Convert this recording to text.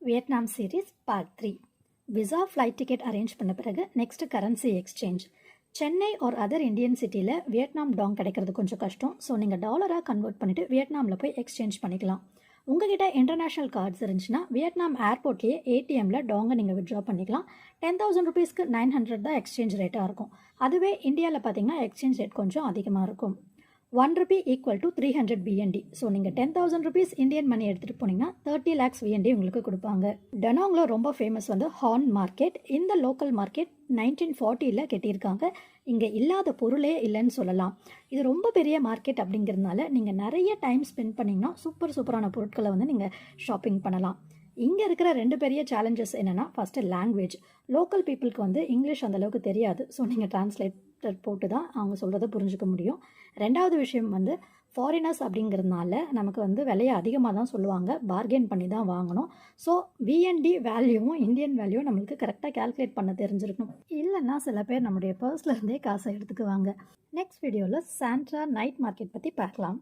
Vietnam series part 3. Visa flight ticket arrange பண்ண பிறகு next currency exchange. Chennai ஒரு other Indian சிட்டியில் வியட்நாம் டாங் கிடைக்கிறது கொஞ்சம் கஷ்டம். ஸோ நீங்கள் டாலராக கன்வெர்ட் பண்ணிவிட்டு வியட்நாமில் போய் எக்ஸ்சேஞ்ச் பண்ணிக்கலாம். உங்ககிட்ட இன்டர்நேஷ்னல் கார்ட்ஸ் இருந்துச்சுன்னா வியட்நாம் ஏர்போர்ட்லேயே ஏடிஎம்மில் டாங்கை நீங்கள் வித்ட்ரா பண்ணிக்கலாம். 10,000 rupeesக்கு 900 தான் எக்ஸ்சேஞ்ச் ரேட்டாக இருக்கும். அதுவே இந்தியாவில் பார்த்தீங்கன்னா எக்ஸ்சேஞ்ச் ரேட் கொஞ்சம் அதிகமாக இருக்கும். 1 rupee equal to 300 BND. So நீங்கள் 10,000 rupees இந்தியன் மணி எடுத்துகிட்டு போனீங்கன்னா 30 lakhs VND உங்களுக்கு கொடுப்பாங்க. டெனாங்கில் ரொம்ப ஃபேமஸ் வந்து ஹார்ன் மார்க்கெட். இந்த லோக்கல் மார்க்கெட் 1940 கட்டியிருக்காங்க. இங்கே இல்லாத பொருளே இல்லைன்னு சொல்லலாம். இது ரொம்ப பெரிய மார்க்கெட் அப்படிங்கிறதுனால நீங்கள் நிறைய டைம் ஸ்பெண்ட் பண்ணிங்கன்னா சூப்பரான பொருட்களை வந்து நீங்கள் ஷாப்பிங் பண்ணலாம். இங்கே இருக்கிற 2 பெரிய சேலஞ்சஸ் என்னென்னா, ஃபஸ்ட்டு லாங்குவேஜ். லோக்கல் பீப்புளுக்கு வந்து இங்கிலீஷ் அந்தளவுக்கு தெரியாது. ஸோ நீங்கள் டிரான்ஸ்லேட்டர் போட்டு தான் அவங்க சொல்கிறத புரிஞ்சுக்க முடியும். ரெண்டாவது விஷயம் வந்து ஃபாரினர்ஸ் அப்படிங்கிறதுனால நமக்கு வந்து விலையை அதிகமாக தான் சொல்லுவாங்க. பார்கெயின் பண்ணி தான் வாங்கணும். ஸோ விஎன்டி வேல்யூவும் இந்தியன் வேல்யூவும் நம்மளுக்கு கரெக்டாக கேல்குலேட் பண்ண தெரிஞ்சிருக்கணும். இல்லைன்னா சில பேர் நம்முடைய பர்ஸ்லேருந்தே காசை எடுத்துக்குவாங்க. நெக்ஸ்ட் வீடியோவில் சாண்ட்ரா நைட் மார்க்கெட் பற்றி பார்க்கலாம்.